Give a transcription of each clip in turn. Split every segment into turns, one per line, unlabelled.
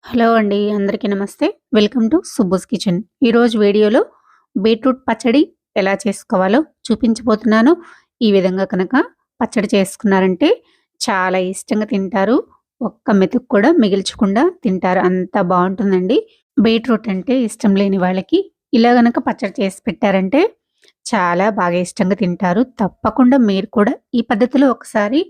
Hello అండి. అందరికీ నమస్తే. Welcome to Subbu's kitchen. ఈరోజు వీడియోలో బీట్రూట్ పచ్చడి ఎలా చేసుకోవాలో చూపించబోతున్నాను. ఈ విధంగా కనుక పచ్చడి చేసుకున్నారంటే చాలా ఇష్టంగా తింటారు. ఒక్క మెతుకు కూడా మిగిల్చకుండా తింటారు. అంత బావుంటుందండి. బీట్రూట్ అంటే ఇష్టం లేని వాళ్ళకి ఇలా గనక పచ్చడి చేసి పెట్టారంటే చాలా బాగా ఇష్టంగా తింటారు. తప్పకుండా మీరు కూడా ఈ పద్ధతిలో ఒకసారి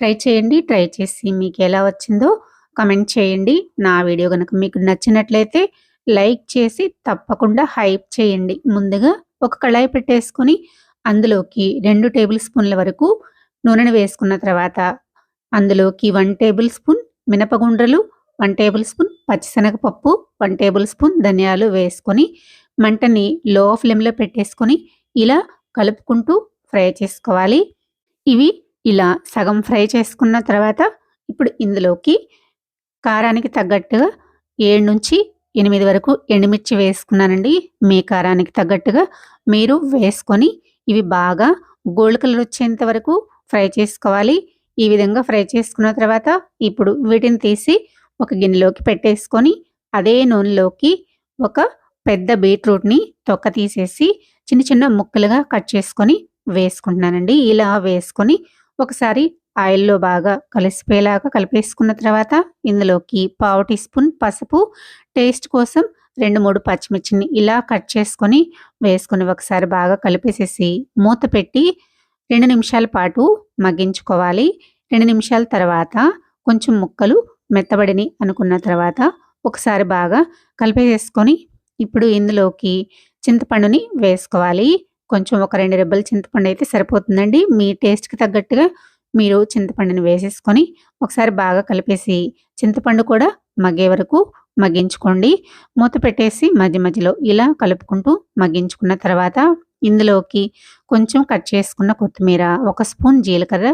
ట్రై చేయండి. ట్రై చేసి మీకెలా వచ్చిందో కామెంట్ చేయండి. నా వీడియో గనుక మీకు నచ్చినట్లయితే లైక్ చేసి తప్పకుండా హైప్ చేయండి. ముందుగా ఒక కళాయి పెట్టేసుకొని అందులోకి 2 టేబుల్ స్పూన్ల వరకు నూనెను వేసుకున్న తర్వాత అందులోకి 1 టేబుల్ స్పూన్ మినపగుండ్రలు, 1 టేబుల్ స్పూన్ పచ్చిశనగపప్పు, 1 టేబుల్ స్పూన్ ధనియాలు వేసుకొని మంటని లో ఫ్లేమ్‌లో పెట్టేసుకొని ఇలా కలుపుకుంటూ ఫ్రై చేసుకోవాలి. ఇవి ఇలా సగం ఫ్రై చేసుకున్న తర్వాత ఇప్పుడు ఇందులోకి కారానికి తగ్గట్టుగా 7-8 వరకు ఎండుమిర్చి వేసుకున్నానండి. మీ కారానికి తగ్గట్టుగా మీరు వేసుకొని ఇవి బాగా గోల్డ్ కలర్ వచ్చేంత వరకు ఫ్రై చేసుకోవాలి. ఈ విధంగా ఫ్రై చేసుకున్న తర్వాత ఇప్పుడు వీటిని తీసి ఒక గిన్నెలోకి పెట్టేసుకొని అదే నూనెలోకి ఒక పెద్ద బీట్రూట్‌ని తొక్క తీసేసి చిన్న చిన్న ముక్కలుగా కట్ చేసుకొని వేసుకుంటున్నానండి. ఇలా వేసుకొని ఒకసారి ఆయిల్‌లో బాగా కలిసిపోయేలాగా కలిపేసుకున్న తర్వాత ఇందులోకి పావు టీ స్పూన్ పసుపు, టేస్ట్ కోసం 2, 3 పచ్చిమిర్చిని ఇలా కట్ చేసుకొని వేసుకొని ఒకసారి బాగా కలిపేసేసి మూత పెట్టి 2 నిమిషాల పాటు మగ్గించుకోవాలి. 2 నిమిషాల తర్వాత కొంచెం ముక్కలు మెత్తబడినయి అనుకున్న తర్వాత ఒకసారి బాగా కలిపేసేసుకొని ఇప్పుడు ఇందులోకి చింతపండుని వేసుకోవాలి. కొంచెం ఒక 2 రెబ్బల చింతపండు అయితే సరిపోతుందండి. మీ టేస్ట్‌కి తగ్గట్టుగా మీరు చింతపండుని వేసేసుకొని ఒకసారి బాగా కలిపేసి చింతపండు కూడా మగ్గే వరకు మగ్గించుకోండి. మూత పెట్టేసి మధ్య మధ్యలో ఇలా కలుపుకుంటూ మగ్గించుకున్న తర్వాత ఇందులోకి కొంచెం కట్ చేసుకున్న కొత్తిమీర, ఒక స్పూన్ జీలకర్ర,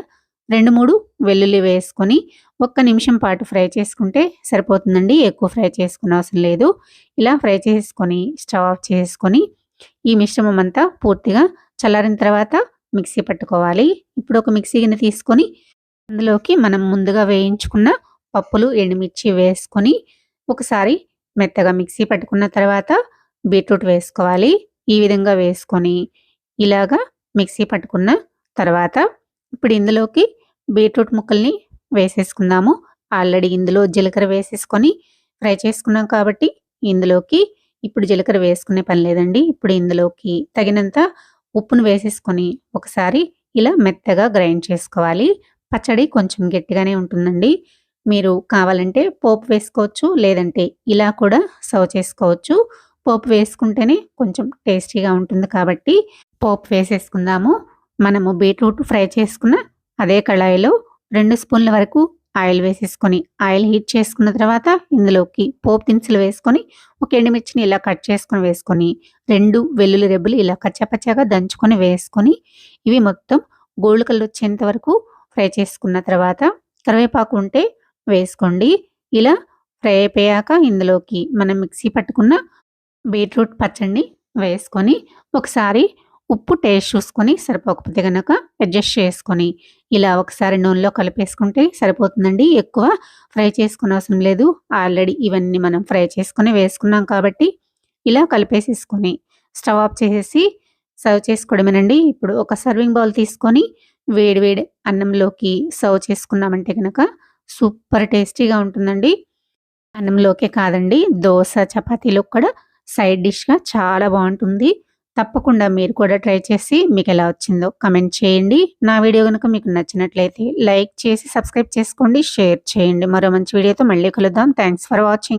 2, 3 వెల్లుల్లి వేసుకొని ఒక్క నిమిషం పాటు ఫ్రై చేసుకుంటే సరిపోతుందండి. ఎక్కువ ఫ్రై చేసుకోనవసరం లేదు. ఇలా ఫ్రై చేసుకొని స్టవ్ ఆఫ్ చేసుకొని ఈ మిశ్రమం అంతా పూర్తిగా చల్లారిన తర్వాత మిక్సీ పట్టుకోవాలి. ఇప్పుడు ఒక మిక్సీ గిన్నె తీసుకొని అందులోకి మనం ముందుగా వేయించుకున్న పప్పులు, ఎండుమిర్చి వేసుకొని ఒకసారి మెత్తగా మిక్సీ పట్టుకున్న తర్వాత బీట్రూట్ వేసుకోవాలి. ఈ విధంగా వేసుకొని ఇలాగా మిక్సీ పట్టుకున్న తర్వాత ఇప్పుడు ఇందులోకి బీట్రూట్ ముక్కల్ని వేసేసుకుందాము. ఆల్రెడీ ఇందులో జీలకర్ర వేసేసుకొని ఫ్రై చేసుకున్నాం కాబట్టి ఇందులోకి ఇప్పుడు జీలకర్ర వేసుకునే పని లేదండి. ఇప్పుడు ఇందులోకి తగినంత ఉప్పును వేసేసుకొని ఒకసారి ఇలా మెత్తగా గ్రైండ్ చేసుకోవాలి. పచ్చడి కొంచెం గట్టిగానే ఉంటుందండి. మీరు కావాలంటే పోపు వేసుకోవచ్చు. లేదంటే ఇలా కూడా సర్వ్ చేసుకోవచ్చు. పోపు వేసుకుంటేనే కొంచెం టేస్టీగా ఉంటుంది కాబట్టి పోపు వేసేసుకుందాము. మనము బీట్రూట్ ఫ్రై చేసుకున్న అదే కళాయిలో 2 స్పూన్ల వరకు ఆయిల్ వేసేసుకొని ఆయిల్ హీట్ చేసుకున్న తర్వాత ఇందులోకి పోపు దినుసులు వేసుకొని ఒక ఎండుమిర్చిని ఇలా కట్ చేసుకొని వేసుకొని 2 వెల్లుల్లి రెబ్బలు ఇలా కచ్చాపచ్చాగా దంచుకొని వేసుకొని ఇవి మొత్తం గోల్డ్ కలర్ వచ్చేంత వరకు ఫ్రై చేసుకున్న తర్వాత కరివేపాకు ఉంటే వేసుకోండి. ఇలా ఫ్రై అయిపోయాక ఇందులోకి మనం మిక్సీ పట్టుకున్న బీట్రూట్ పచ్చడిని వేసుకొని ఒకసారి ఉప్పు టేస్ట్ చూసుకొని సరిపోకపోతే గనక అడ్జస్ట్ చేసుకొని ఇలా ఒకసారి నూనెలో కలిపేసుకుంటే సరిపోతుందండి. ఎక్కువ ఫ్రై చేసుకోనవసరం లేదు. ఆల్రెడీ ఇవన్నీ మనం ఫ్రై చేసుకొని వేసుకున్నాం కాబట్టి ఇలా కలిపేసేసుకొని స్టవ్ ఆఫ్ చేసేసి సర్వ్ చేసుకోవడమేనండి. ఇప్పుడు ఒక సర్వింగ్ బౌల్ తీసుకొని వేడి వేడి అన్నంలోకి సర్వ్ చేసుకున్నామంటే గనక సూపర్ టేస్టీగా ఉంటుందండి. అన్నంలోకే కాదండి, దోస, చపాతీలోకి కూడా సైడ్ డిష్‌గా చాలా బావుంటుంది. తప్పకుండా మీరు కూడా ట్రై చేసి మీకెలా వచ్చిందో కామెంట్ చేయండి. నా వీడియో గనుక మీకు నచ్చినట్లయితే లైక్ చేసి సబ్స్క్రైబ్ చేసుకోండి, షేర్ చేయండి. మరో మంచి వీడియోతో మళ్ళీ కలుద్దాం. Thanks for watching.